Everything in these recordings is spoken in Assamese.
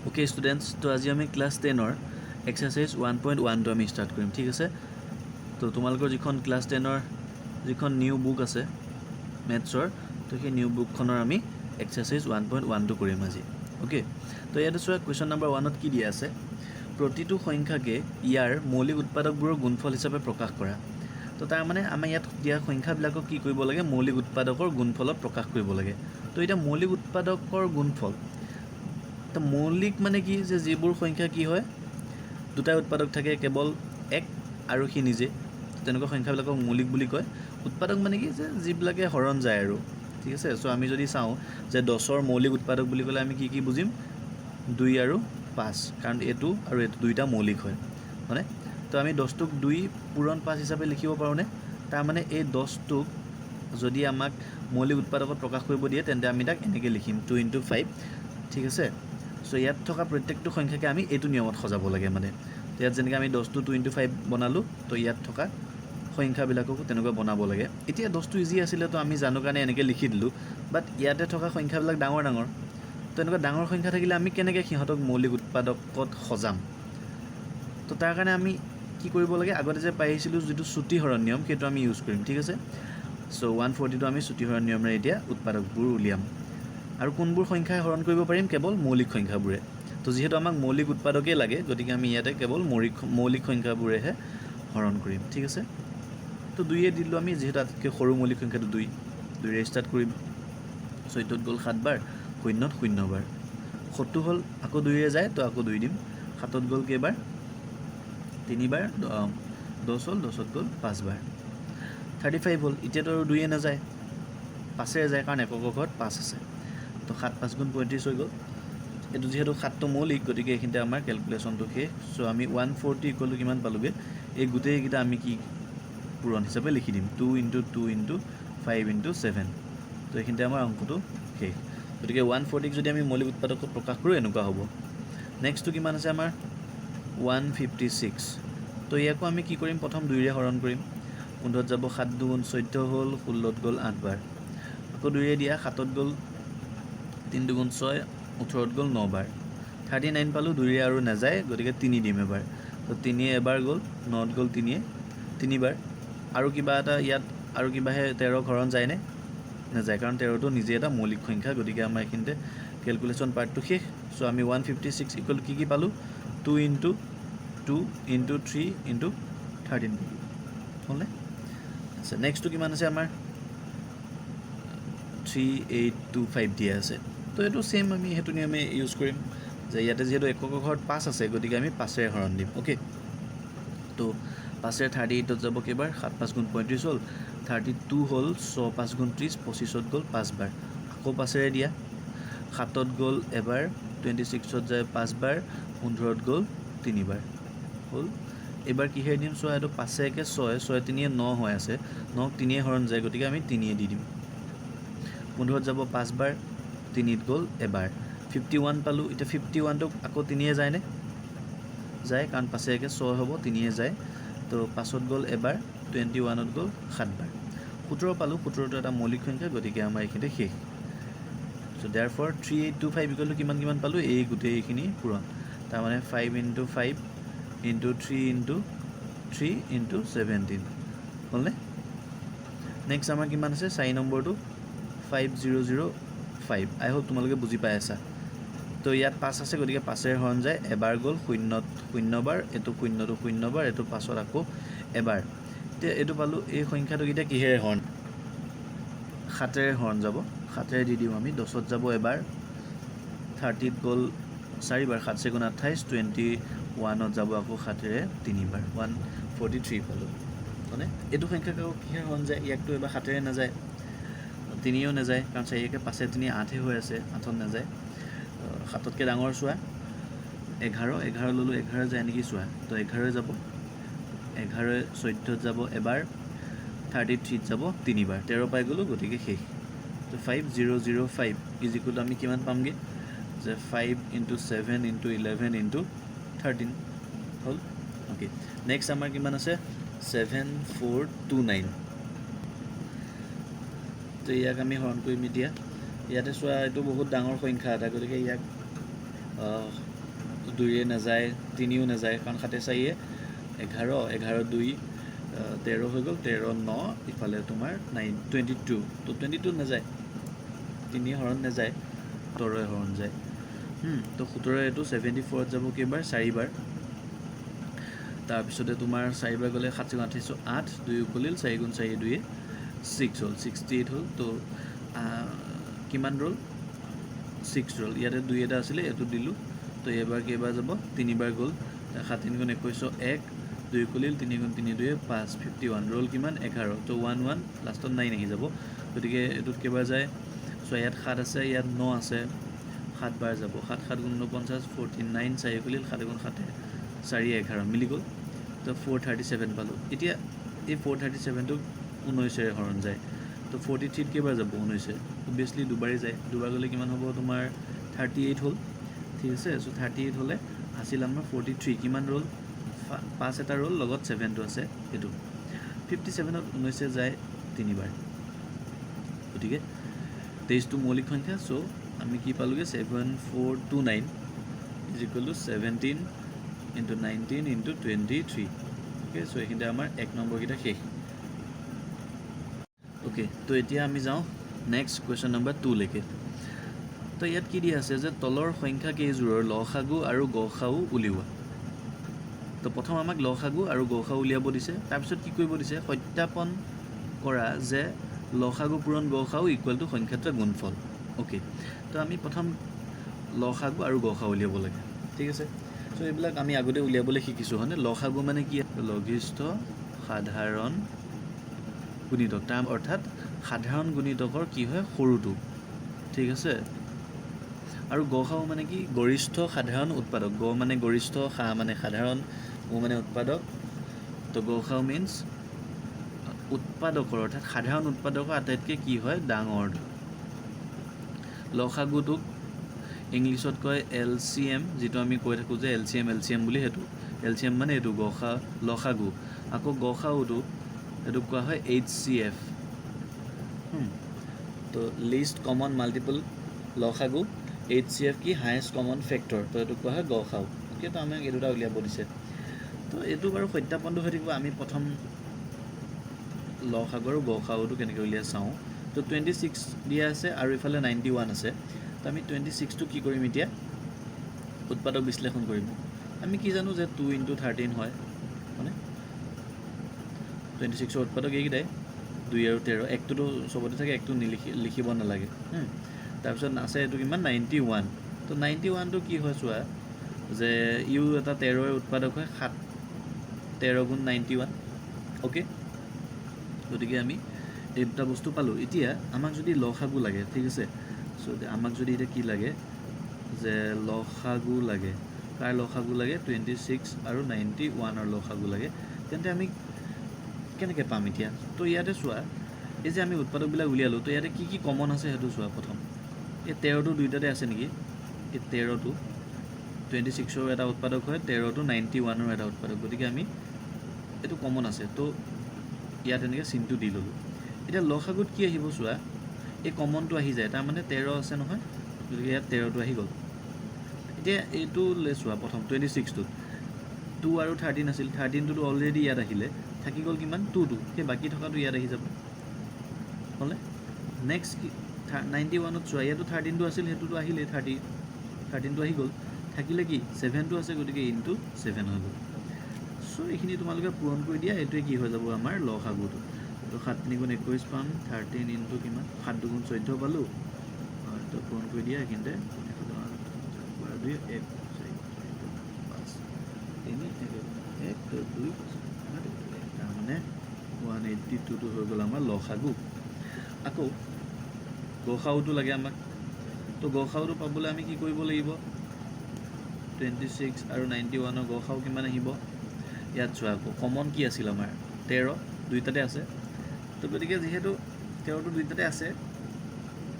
ओके स्टूडेंट्स तो आज आम क्लास 10 एक्सारसाइज 1.1 तो स्टार्ट करें ठीक है। तो तुम्हारे जी क्लास 10 जी न्यू बुक आसे मैथ्सर तो सही न्यू बुकखर आम एक्सारसाइज 1.1 तो करें आज ओके। तो इतना चुना क्वेश्चन नम्बर 1 कि दिया आसे प्रतिटो संख्याके यार मौलिक उत्पादकबोर गुणफल हिसापे प्रकाश करा। तो तार माने आम इतना दिया संख्याबिलाक कि करिब लागे मौलिक उत्पादकर गुणफल प्रकाश करिब लागे। तो इतना मौलिक उत्पादकर गुणफल तो मौलिक माने कि जीवर संख्या कि है दुटा उत्पादक थाके केवल एक और सी निजे तेनेकुवा संख्याबिलाকক मौलिक बुली कय। उत्पादक माने कि जिबिलाके हरण जाय आरो ठीक है। सो आमी जदि चाওঁ जे 10 मौलिक उत्पादक बुली कले आमी कि बुझिम 2 और 5 कारण एटू और एटू दुईटा मौलिक है माने। तो आमी 10 टुक 2 पूरण 5 हिसापे लिखिब पारोने तार माने ए 10 टुक जदि आमाक मौलिक उत्पादकत प्रकाश करिब दिए तेन्ते आमी ताक एनेके लिखिम 2 × 5 ठीक है। सो इतना थका प्रत्येकटा संख्याके आमी एटू नियमत सजाब लगे माने। तो इतना जेनेके आमी 10 टू 2 × 5 बनालो तो इतना थका संख्याबिलाकको तेनेकुवा बनाब लगे। इतना 10 टू इजी आसिले तो आमी जानो কাৰণে एनेके लिखि दिलो बाट इयाते थका संख्याबिलाक डाঙर डाঙर तो एनेकुवा डाঙर संख्या থাকিলে आमी केनेके सिहतक मौलिक उत्पादकत सजाम। तो तार কাৰণে आमी कि करिब लगे आगते जे पाइ आइसिलो जितु श्रुति हरण नियम সেইটো आमी इउज करिम ठीक আছে। सो 140 आमी श्रुति हरण नियमरे এতিয়া उत्पादकবোৰ उलियाम और कोनबोर संख्या हरण करिब पारिम केवल मौलिक संख्याबोरे। तो जीहेतु आमाक मौलिक उत्पादके लागे गतिके आमी इयाते केवल मौलिक संख्याबोरेहे हरण करिम ठीक है। तो 2 दिलो आमी जीहेतु आटके सरू मौलिक संख्याটো 2 रे स्टार्ट करिम 14 गल 7 बार 0 0 बार 70 हल आको 2 रे जाए तो आको 2 दिम 7 गल केबार 3 बार 10 हल 10 गल 5 बार 35 हल इतना तो 2 ना जाए 5 जाए कारण एकक घरत 5 আছে। तो 7 5 गुण 35 हो गल ये जीतु 7 तो मौलिक गति के आम कैलकुलेशन तो शेष। सो आम 140 इक्वल टू किमान पालोगे ये गोटेकिटा आम कि पूरण हिसापे लिखि दिम 2 × 2 × 5 × 7 तो ये आम अंक शेष। गति 140 जो आम मौलिक उत्पादक प्रकाश करूँ एनेकुवा हब। नेक्स्ट तो किमान आछे आमार 156 तो याको आम कि करिम प्रथम 2 रे हरण करिम 15 যাব 7 2 14 हल 16 गल 8 बार आको 2 रे दिया 7 गल 3 2 6 18 गल 9 बार 39 पालो 2 रे और नाजाए गति 3 दिम एबार तो 3 एबार गल 9 गल 3 बार और क्या इतना और क्या 13 हरण जाए ना जाए कारण 13 तो निजे एटा मौलिक संख्या गति आम ये कैलकुलेशन पार्ट तो शेष। सो आम 156 इक्वल कि पालो 2 × 2 × 3 × 13 हल। अच्छा नेक्स्ट तो किमान आछे आमार 3825 दिया आछे तो ये सेम आम ये नियमे इउज करिम जे इते जीतु एकक घरत 5 आछे गति आम 5 रे हरण दिम ओके। तो 5 रे 38 যাব केबार 7 5 गुण 35 हल 32 हल 6 5 गुण 30 25 गल 5 बार आको 5 रे दिया 7 गल एबार 26 जाए 5 बार 15 गल 3 बार हल। एबार किहे दिम चोआ ये 5 1 6 6 3 9 हो आछे 9 3 हरण जाए गति आम 3 दी दिम 15 যাব 5 बार 3 गल एबार 51 पालो इतना 51 तो आको 3 जाए ने जाए कारण 5 1 6 हम 3 जाए तो 5 गल एबार 21 गल 7 बार 17 पालो 17 तो एटा मौलिक संख्या गति के आम ये शेष। सो देयरफॉर 3825 इक्वल टू किमान पालो ये गोटेइखिनि पूरण तार माने 5 × 5 × 3 × 3 × 17 हल ने। नेक्स्ट आमार किमान आछे 4 नम्बर तो 5005 आई होप तुम्हारे बुझी पाई आसा। तो इतना 5 आछे गति 5 रे हरण जाए एबार गल 0 0 बार ये 0 तो 0 बार ये 5 आको एबार ये पालो ये संख्या तो किहेरे हरण 7 रे हरण যাব 7 रे दी दिम आम 10 যাব एबार 30 गल 4 बार 7 4 गुण 28 21 যাব आको 7 रे 3 बार 143 पालो माने ये संख्या किहेरे हरण जाए इक तो एबार 7 रे ना जाए 3 ना जाए कारण 4 के 5 3 8 हो आछे 8 ना जाए 7 के डाঙर चुआ 11 11 ललो 11 जाए नेকি चुआ तो 11 যাব 11 14 যাব एबार 33 যাব 3 बार 13 पाई गलो गति के शेष। तो 5005 इज इक्वल टू आम कि पामगे जे 5 × 7 × 11 × 13 हल ओके। नेक्स्ट आमार किमान आछे 7429 तो इक आम हरण करिम इतना इते चुआ ये बहुत डाঙर संख्या एटा गति के 2 নাযায় 3ও নাযায় কাৰণ 7 4 11 11 2 13 হৈ গ'ল 13 9 ইফালে তোমাৰ 22 তো 22 নাযায় 3 হৰণ নাযায় 17 হৰণ যায় তো 17 এইটো 74 যাব কেইবাৰ 4 বাৰ তাৰপিছতে তোমাৰ 4 বাৰ গ'লে 7 28 8 2 উকলিল 4 গুণ 4 2 6 হ'ল 68 হ'ল তো কিমান ৰ'ল 6 ৰ'ল ইয়াতে 2 এটা আছিলে এইটো দিলোঁ তো এবাৰ কেইবাৰ যাব 3 বাৰ গ'ল 7 3 গুণ 21 1 2 উকলিল 3 গুণ 3 2 5 51 ৰ'ল কিমান 11 তো 1 1 লাষ্টত 9 আহি যাব গতিকে এইটোত কেইবাৰ যায় চ' ইয়াত 7 আছে ইয়াত 9 আছে 7 বাৰ যাব 7 7 গুণ 49 49 4 উকলিল 7 গুণ 7 4 11 মিলি গ'ল তো 437 পালোঁ এতিয়া এই 437টো 19 হৰণ যায় তো 43 কেইবাৰ যাব 19 অবভিয়াছলি দুবাৰেই যায় দুবাৰ গ'লে কিমান হ'ব তোমাৰ 38 হ'ল ঠিক আছে চ' 38 হ'লে আছিল আমাৰ 43 কিমান ৰ'ল 5 এটা ৰ'ল লগত 7টো আছে এইটো 57ত 19 যায় 3 বাৰ গতিকে 23টো মৌলিক সংখ্যা চ' আমি কি পালোঁগৈ 7429 is equal to 17 into 19 into 23 okay so' এইখিনিতে আমাৰ 1 নম্বৰকেইটা শেষ অ'কে তো এতিয়া আমি যাওঁ নেক্সট কুৱেশ্যন নম্বৰ 2 লৈকে তো ইয়াত কি দিয়া আছে যে তলৰ সংখ্যা কেইযোৰৰ লসাগু আৰু গসাউ উলিওৱা তো প্ৰথম আমাক লসাগু আৰু গসাউ উলিয়াব দিছে তাৰপিছত কি কৰিব দিছে সত্যাপন কৰা যে লসাগু পূৰণ গসাউ ইকুৱেল টু সংখ্যাটোৰ গুণফল অ'কে তো আমি প্ৰথম লসাগু আৰু গসাউ উলিয়াব লাগে ঠিক আছে চ' এইবিলাক আমি আগতে উলিয়াবলৈ শিকিছোঁ হয়নে লসাগু মানে কি লঘিষ্ঠ সাধাৰণ গুণিতক তাৰ অৰ্থাৎ সাধাৰণ গুণিতকৰ কি হয় সৰুটো ঠিক আছে আৰু গসাউ মানে কি গৰিষ্ঠ সাধাৰণ উৎপাদক গ মানে গৰিষ্ঠ সা মানে সাধাৰণ উ মানে উৎপাদক তো গসাউ মিনছ উৎপাদকৰ অৰ্থাৎ সাধাৰণ উৎপাদকৰ আটাইতকৈ কি হয় ডাঙৰটো লসাগুটোক ইংলিছত কয় LCM যিটো আমি কৈ থাকোঁ যে LCM বুলি সেইটো LCM মানে এইটো লসাগু আকৌ গসাউটো এইটো কোৱা হয় HCF তো লিষ্ট কমন মাল্টিপল লসাগু HCF কি হায়েষ্ট কমন ফেক্টৰ তো এইটো কোৱা হয় গসাউ অ'কে তো আমাক এই দুটা উলিয়াব দিছে তো এইটো বাৰু সত্যাপনটো হৈ থাকিব আমি প্ৰথম লসাগু আৰু গসাউটো কেনেকৈ উলিয়াই চাওঁ তো 26 দিয়া আছে আৰু ইফালে 91 আছে তো আমি 26টো কি কৰিম এতিয়া উৎপাদক বিশ্লেষণ কৰিম আমি কি জানো যে 2 ইনটু 13 হয় মানে 26ৰ উৎপাদক এইকেইটাই 2 আৰু 13 একটোতো চবতে থাকে একটো লিখিব নালাগে তাৰপিছত আছে এইটো কিমান 91 তো 91টো কি হয় চোৱা যে ইউ এটা 13ৰ উৎপাদক হয় 13 গুণ 91 অ'কে গতিকে আমি এই দুটা বস্তু পালোঁ এতিয়া আমাক যদি লসাগু লাগে ঠিক আছে চ' আমাক যদি এতিয়া কি লাগে যে লসাগু লাগে কাৰ লসাগু লাগে 26 আৰু 91ৰ লসাগু লাগে তেন্তে আমি কেনেকৈ পাম এতিয়া তো ইয়াতে চোৱা এই যে আমি উৎপাদকবিলাক উলিয়ালোঁ তো ইয়াতে কি কি কমন আছে সেইটো চোৱা প্ৰথম এই 13টো দুইটাতে আছে নেকি এই 13টো 26ৰ এটা উৎপাদক হয় 13টো 91ৰ এটা উৎপাদক গতিকে আমি এইটো কমন আছে তো ইয়াত এনেকৈ চিনটো দি ল'লোঁ এতিয়া লসাগুত কি আহিব চোৱা এই কমনটো আহি যায় তাৰমানে 13 আছে নহয় গতিকে ইয়াত 13টো আহি গ'ল এতিয়া এইটো লৈ চোৱা প্ৰথম 26টোত 2 আৰু 13 আছিল 13টোতো অলৰেডি ইয়াত আহিলে থাকি গ'ল কিমান 2টো সেই বাকী থকাটো ইয়াত আহি যাব হ'লে নেক্সট কি 91ত চোৱা ইয়াতো 13টো আছিল সেইটোতো আহিলে 13টো আহি গ'ল থাকিলে কি 7টো আছে গতিকে ইনটু 7 হৈ গ'ল চ' এইখিনি তোমালোকে পূৰণ কৰি দিয়া এইটোৱে কি হৈ যাব আমাৰ লসাগুটো তো 7 3 গুণ 21 পাম 13 ইনটু কিমান 7 2 গুণ 14 পালোঁ তো পূৰণ কৰি দিয়া এইখিনিতে 2 1 4 5 3 1 2 তাৰমানে 182টো হৈ গ'ল আমাৰ লসাগু আকৌ গসাউটো লাগে আমাক তো গসাউটো পাবলৈ আমি কি কৰিব লাগিব 26 আৰু 91ৰ গসাউ কিমান আহিব ইয়াত চোৱা আকৌ কমন কি আছিল আমাৰ 13 দুইটাতে আছে তো গতিকে যিহেতু 13টো দুইটাতে আছে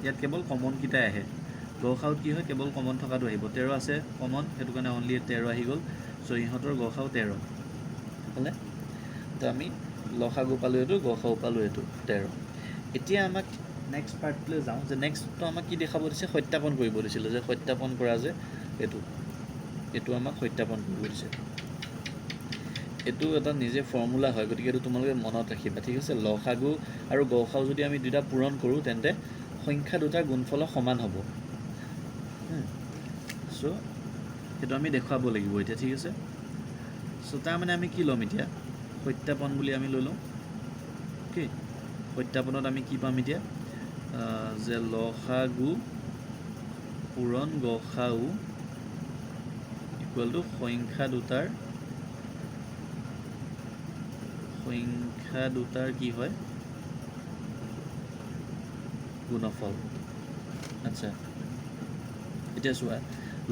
ইয়াত কেৱল কমনকেইটাই আহে গসাউত কি হয় কেৱল কমন থকাটো আহিব 13 আছে কমন সেইটো কাৰণে অনলি 13 আহি গ'ল চ' ইহঁতৰ গসাউ 13 হ'লে তো আমি লসাগু পালোঁ এইটো গসাউ পালোঁ এইটো 13 এতিয়া আমাক নেক্সট পাৰ্টলৈ যাওঁ যে নেক্সটটো আমাক কি দেখাব দিছে সত্যাপন কৰিব দিছিলে যে সত্যাপন কৰা যে এইটো এইটো আমাক সত্যাপন কৰিব দিছে এইটো এটা নিজে ফৰ্মুলা হয় গতিকে এইটো তোমালোকে মনত ৰাখিবা ঠিক আছে লসাগু আৰু গসাগু যদি আমি দুটা পূৰণ কৰোঁ তেন্তে সংখ্যা দুটাৰ গুণফল সমান হ'ব সো সেইটো আমি দেখুৱাব লাগিব এতিয়া ঠিক আছে সো তাৰ মানে আমি কি ল'ম এতিয়া সত্যাপন বুলি আমি লৈ লওঁ কি সত্যাপনত আমি কি পাম এতিয়া যে লসাগু পূৰণ গসাগু ইকুৱেল টু সংখ্যা দুটাৰ কি হয় গুণফল আচ্ছা এতিয়া চোৱা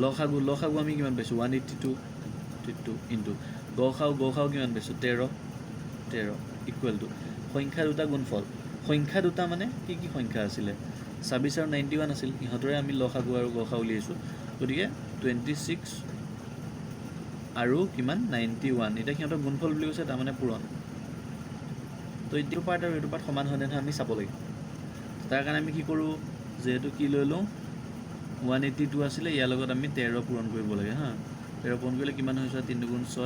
লসাগু আমি কিমান পাইছোঁ 182 ইনটু গসাগু কিমান পাইছোঁ 13 ইকুৱেল টু সংখ্যা দুটা গুণফল সংখ্যা দুটা মানে কি কি সংখ্যা আছিলে 26 আৰু 91 আছিল ইহঁতৰে আমি লসাগু আৰু গসাগু উলিয়াইছোঁ গতিকে 26 আৰু কিমান 91 এতিয়া সিহঁতৰ গুণফল বুলি কৈছে তাৰমানে পূৰণ তো এইটো পাৰ্ট আৰু এইটো পাৰ্ট সমান হয় নে নহয় আমি চাব লাগিব তাৰ কাৰণে আমি কি কৰোঁ যেহেতু কি লৈ লওঁ 182 আছিলে ইয়াৰ লগত আমি 13 পূৰণ কৰিব লাগে হা 13 পূৰণ কৰিলে কিমান হৈছে 3 গুণ 6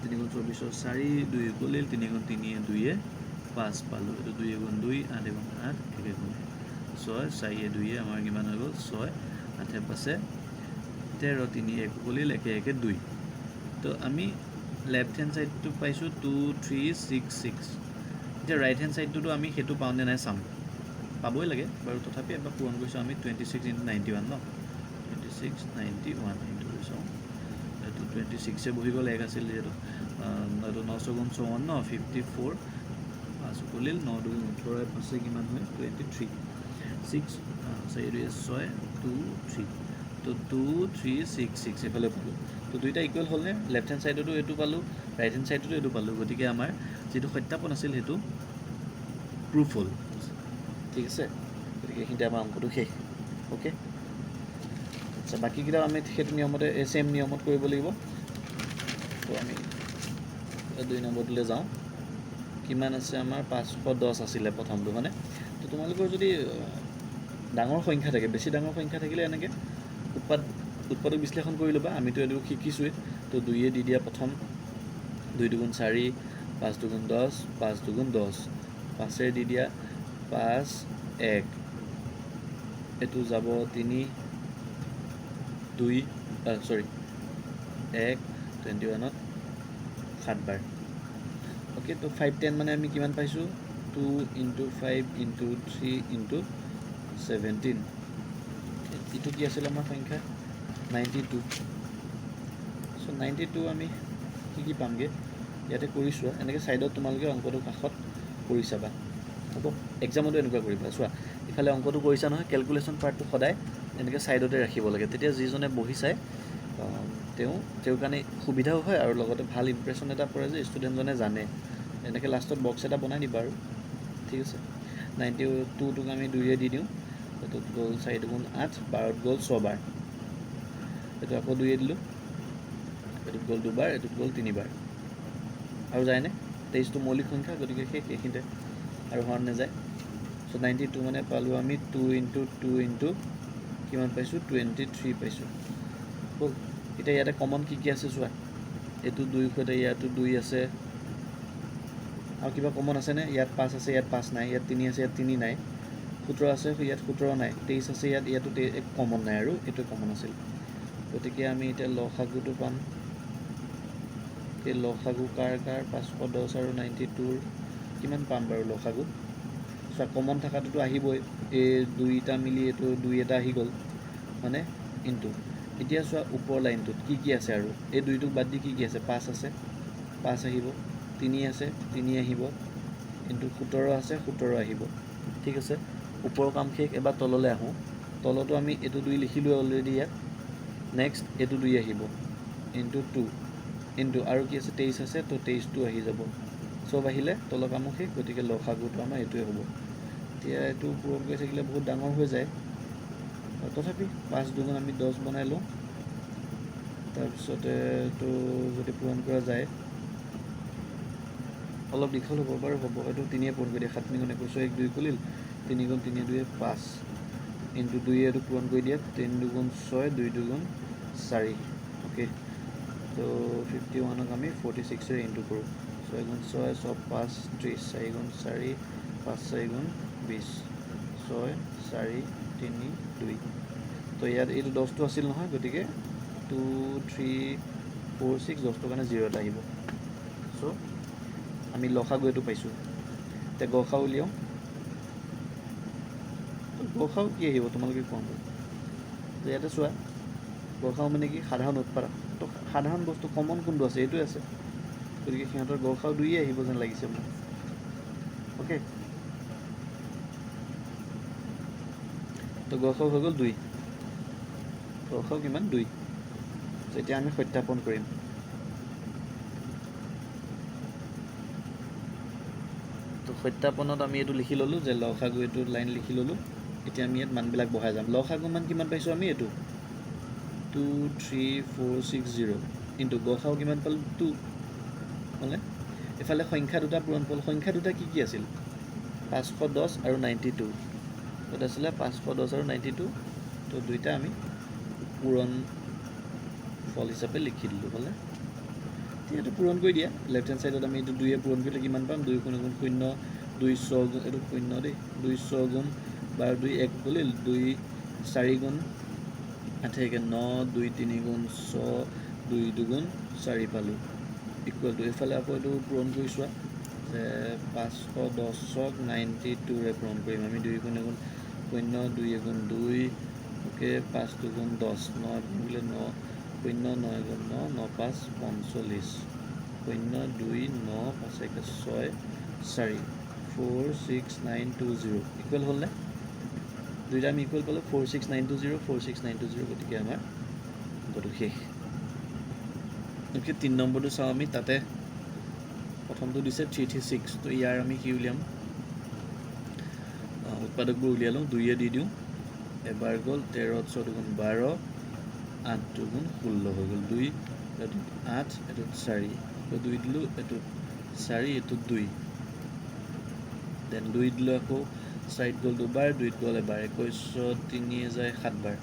3 গুণ 24 4 2 কৰিলে 3 গুণ 3 2 5 পালোঁ এইটো 2 গুণ 2 8 গুণ 8 1 গুণ 6 4 2 আমাৰ কিমান হৈ গ'ল 6 8 পাছে 13 3 1 কৰিলে 1 1 2 তো আমি লেফ্ট হেণ্ড সাইডটো পাইছোঁ 2 3 6 6 এতিয়া ৰাইট হেণ্ড সাইডটোতো আমি সেইটো পাওঁনে নাই চাম পাবই লাগে বাৰু তথাপি এবাৰ পূৰণ কৰিছোঁ আমি 26 × 91 ন 26 91 ইনটু কৰিছোঁ এইটো 26 বহি গ'ল 1 আছিল যিহেতু এইটো 9 গুণ 54 ন 54 5 কৰিল 9 2 18 পাছে কিমান হয় 23 6 4 2 6 2 3 তো 2 3 6 6 এফালে পালোঁ তো দুইটা ইকুৱেল হ'লনে লেফ্ট হেণ্ড ছাইডতো এইটো পালোঁ ৰাইট হেণ্ড ছাইডতো এইটো পালোঁ গতিকে আমাৰ যিটো সত্যাপন আছিল সেইটো প্ৰুফ হ'ল ঠিক আছে গতিকে এইখিনিতে আমাৰ অংকটো শেষ অ'কে আচ্ছা বাকীকেইটা আমি সেইটো নিয়মতে ছেম নিয়মত কৰিব লাগিব তো আমি 2 নম্বৰটোলৈ যাওঁ কিমান আছে আমাৰ 510 আছিলে প্ৰথমটো মানে তো তোমালোকৰ যদি ডাঙৰ সংখ্যা থাকে বেছি ডাঙৰ সংখ্যা থাকিলে এনেকৈ উৎপাদক বিশ্লেষণ কৰি ল'বা আমিতো এইটো শিকিছোঁৱেই তো 2 দি দিয়া প্ৰথম 2 দুগুণ 4 5 দুগুণ 10 5 দুগুণ 10 5 দি দিয়া 5 1 এইটো যাব 3 2 1 21ত 7 বাৰ অ'কে তো 5 10 মানে আমি কিমান পাইছোঁ 2 × 5 × 3 × 17 এইটো কি আছিল আমাৰ সংখ্যা 92 চ' 92 আমি কি পামগৈ ইয়াতে কৰিছোঁ এনেকৈ ছাইডত তোমালোকে অংকটো কাষত কৰি চাবা হ'ব এক্সামতো এনেকুৱা কৰিবা চোৱা ইফালে অংকটো কৰিছা নহয় কেলকুলেশ্যন পাৰ্টটো সদায় এনেকৈ ছাইডতে ৰাখিব লাগে তেতিয়া যিজনে বহি চায় তেওঁৰ কাৰণে সুবিধাও হয় আৰু লগতে ভাল ইমপ্ৰেশ্যন এটা পৰে যে ষ্টুডেণ্টজনে জানে এনেকৈ লাষ্টত বক্স এটা বনাই দিবা আৰু ঠিক আছে 92টোক আমি 2 দি দিওঁ এইটোত গ'ল 4 গুণ 8 12ত গ'ল 6 বাৰ এইটো আকৌ 2 দিলোঁ এইটোত গ'ল 2 বাৰ এইটোত গ'ল 3 বাৰ আৰু যায়নে 23টো মৌলিক সংখ্যা গতিকে সেইখিনিতে আৰু হৰণ নাযায় চ' 92 মানে পালোঁ আমি 2 × 2 × কিমান পাইছোঁ 23 পাইছোঁ হ'ল এতিয়া ইয়াতে কমন কি আছে চোৱা এইটো 2 সৈতে ইয়াতো 2 আছে আৰু কিবা কমন আছেনে ইয়াত 5 আছে ইয়াত 5 নাই ইয়াত 3 আছে ইয়াত 3 নাই 17 আছে ইয়াত 17 নাই 23 আছে ইয়াতো কমন নাই আৰু এইটো কমন আছিল গতিকে আমি এতিয়া লসাগুটো পাম এই লসাগু কাৰ 510 আৰু 92ৰ কিমান পাম বাৰু লসাগু চোৱা কমন থকাটোতো আহিবই এই দুইটা মিলি এইটো 2 এটা আহি গ'ল মানে ইনটু এতিয়া চোৱা ওপৰ লাইনটোত কি আছে আৰু এই দুইটোক বাদ দি কি আছে 5 আছে 5 আহিব 3 আছে 3 আহিব ইনটু 17 আছে 17 আহিব ঠিক আছে ওপৰৰ কাম শেষ এবাৰ তললৈ আহোঁ তলতো আমি এইটো 2 লিখিলোঁ অলৰেডি ইয়াত নেক্সট এইটো 2 আহিব ইনটু 2 ইনটু আৰু কি আছে 23 আছে তো 23টো আহি যাব চব আহিলে তলৰ কামো শেষ গতিকে লসাগুটো আমাৰ এইটোৱে হ'ব এতিয়া এইটো পূৰণ কৰি থাকিলে বহুত ডাঙৰ হৈ যায় তথাপি 5 দুগুণ আমি 10 বনাই লওঁ তাৰপিছতে এইটো যদি পূৰণ কৰা যায় অলপ দীঘল হ'ব বাৰু হ'ব এইটো 3 পূৰণ কৰি দিয়ে 7 গুণ 21 1 2 কৰিল 3 গুণ 3 2 5 ইনটু 2 এইটো পূৰণ কৰি দিয়া 3 দুগুণ 6 2 দুগুণ 4 ओके तो 51ক আমি 46 ইনটু কৰোঁ 6 গুণ 6 6 5 30 4 গুণ 4 5 4 গুণ 20 6 4 3 2 তো ইয়াত এইটো 10টো আছিল নহয় গতিকে 2 3 4 6 10টোৰ কাৰণে 0 এটা আহিব সো আমি লসাগু এইটো পাইছোঁ এতিয়া গসাউ উলিয়াওঁ গসাউ কি আহিব তোমালোকে কোৱা যে ইয়াতে চোৱা গসাউ মানে কি সাধাৰণ উৎপাদক তো সাধাৰণ বস্তু কমন কোনটো আছে এইটোৱে আছে গতিকে সিহঁতৰ গসাউ 2 আহিব যেন লাগিছে মোক ওকে তো গসাউ হৈ গ'ল 2 গসাউ কিমান 2 তো এতিয়া আমি সত্যাপন কৰিম তো সত্যাপনত আমি এইটো লিখি ল'লোঁ যে লসাগু এইটো লাইন লিখি ল'লোঁ এতিয়া আমি ইয়াত মানবিলাক বহাই যাম লসাগু মান কিমান পাইছোঁ আমি এইটো 2 3 4 6 0 ইনটু গসাউ কিমান পালোঁ 2 হ'লে এফালে সংখ্যা দুটা পূৰণ হ'ল সংখ্যা দুটা কি কি আছিল 510 আৰু 92 ক'ত আছিলে 510 আৰু 92 তো দুইটা আমি পূৰণ ফল হিচাপে লিখি দিলোঁ হ'লে এইটো পূৰণ কৰি দিয়া লেফ্ট হেণ্ড সাইডত আমি এইটো 2 পূৰণ কৰিলে কিমান পাম 2 গুণ 0 2 6 এইটো 0 দেই 2 6 গুণ 12 2 1 গ'লিল 2 4 গুণ 8 1 9 2 3 গুণ 6 2 2 গুণ 4 পালোঁ ইকুৱেল টু এইফালে আকৌ এইটো পূৰণ কৰি চোৱা যে 510ক 92ৰে পূৰণ কৰিম আমি 2 গুণ 0 2 গুণ 2 ওকে 5 2 গুণ 10 9 গুণিলে 9 0 9 গুণ 9 9 5 45 0 2 9 5 1 6 4 4 6 9 2 0 ইকুৱেল হ'লনে দুইটা আমি ইকুৱেল পালোঁ 4 6 9 2 0 4 6 9 2 0 গতিকে আমাৰ অংকটো শেষ ওকে 3 নম্বৰটো চাওঁ আমি তাতে প্ৰথমটো দিছে 336 তো ইয়াৰ আমি কি উলিয়াম উৎপাদকবোৰ উলিয়ালোঁ 2 দি দিওঁ এবাৰ গ'ল 13 6 গুণ 12 8 গুণ 16 হৈ গ'ল 2 এইটোত 8 এইটোত 4 তো 2 দিলোঁ এইটোত 4 এইটোত 2 দেন 2 দিলোঁ আকৌ 4 গ'ল দুবাৰ 2 গ'ল এবাৰ 21 3 যায় 7 বাৰ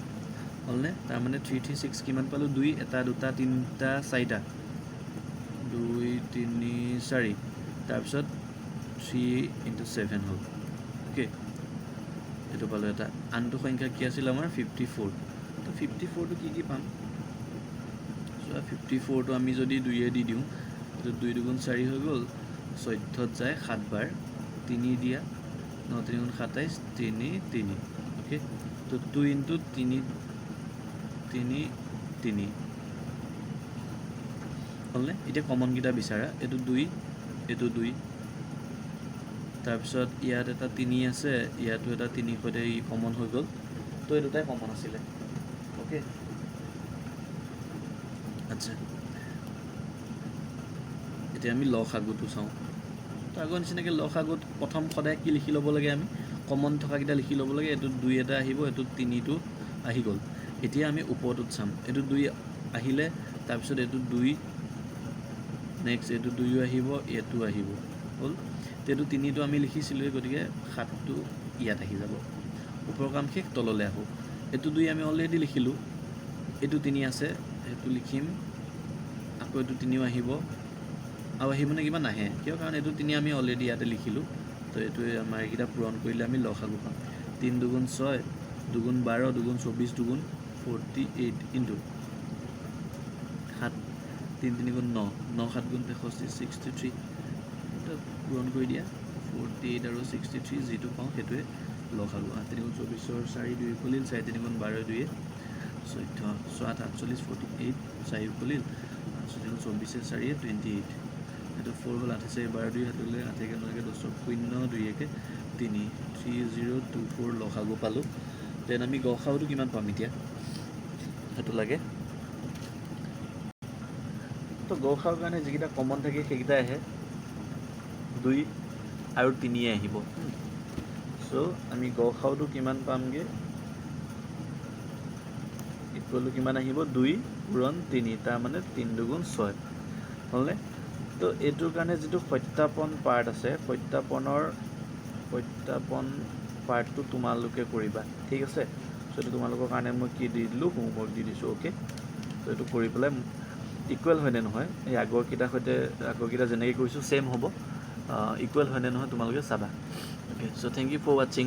হ'লনে তাৰমানে 336 কিমান পালোঁ 2 এটা দুটা তিনিটা চাৰিটা 2 3 4 তাৰপিছত 3 into 7 হ'ল ওকে এইটো পালোঁ এটা আনটো সংখ্যা কি আছিল আমাৰ 54 তো 54টো কি পাম চোৱা 54টো আমি যদি 2 দি দিওঁ এইটো 2 2 গুণ 4 হৈ গ'ল 14ত যায় 7 বাৰ 3 দিয়া 9 3 গুণ 27 3 3 ওকে তো 2 into 3 3 3 হ'লনে এতিয়া কমনকেইটা বিচাৰা এইটো 2 এইটো 2 তাৰপিছত ইয়াত এটা 3 আছে ইয়াতো এটা 3 সৈতে ই কমন হৈ গ'ল তো এই দুটাই কমন আছিলে ওকে আচ্ছা এতিয়া আমি লসাগুটো চাওঁ তো আগৰ নিচিনাকৈ লসাগুত প্ৰথম সদায় কি লিখি ল'ব লাগে আমি কমন থকাকেইটা লিখি ল'ব লাগে এইটোত 2 এটা আহিব এইটোত 3টো আহি গ'ল এতিয়া আমি ওপৰটোত চাম এইটো 2 আহিলে তাৰপিছত এইটো 2 নেক্সট এইটো 2 আহিব এইটো আহিব হ'ল এইটো 3টো আমি লিখিছিলোঁ গতিকে 7টো ইয়াত আহি যাব ওপৰৰ কাম শেষ তললৈ আহোঁ এইটো 2 আমি অলৰেডি লিখিলোঁ এইটো 3 আছে সেইটো লিখিম আকৌ এইটো 3ও আহিব আৰু আহিবনে কিবা নাহে কিয় কাৰণ এইটো 3 আমি অলৰেডি ইয়াতে লিখিলোঁ তো এইটোৱে আমাৰ এইকেইটা পূৰণ কৰিলে আমি লসাগু পাম 3 2 গুণ 6 2 গুণ 12 2 গুণ 24 2 গুণ 48 ইনটু 7 3 3 গুণ 9 9 7 গুণ 63 63 এটা পূৰণ কৰি দিয়া 48 আৰু 63 যিটো পাওঁ সেইটোৱে লসাগু 8 3 গুণ 24 4 2 খুলিল 4 3 গুণ 12 2 14 7 48 48 4 খুলিল 8 3 গুণ 24 4 28 এইটো 4 হ'ল 8 4 12 2 হাতলৈ 8 1 9 10 0 2 1 3 3024 লসাগু পালোঁ দেন আমি গসাউটো কিমান পাম এতিয়া সেইটো লাগে তো গসাউৰ কাৰণে যিকেইটা কমন থাকে সেইকেইটা আহে 2 আৰু 3 আহিব চ' আমি গসাউটো কিমান পামগৈ ইকুৱেল কিমান আহিব 2 পূৰণ 3 তাৰমানে 3 2 গুণ 6 হ'লনে তো এইটোৰ কাৰণে যিটো সত্যাপন পাৰ্ট আছে সত্যাপন পাৰ্টটো তোমালোকে কৰিবা ঠিক আছে চ' এইটো তোমালোকৰ কাৰণে মই কি দি দিলোঁ হোমৱৰ্ক দি দিছোঁ অ'কে তো এইটো কৰি পেলাই ইকুৱেল হয়নে নহয় এই আগৰকেইটা যেনেকৈ কৰিছোঁ ছেইম হ'ব ইকুৱেল হয়নে নহয় তোমালোকে চাবা okay so' thank you for ৱাচিং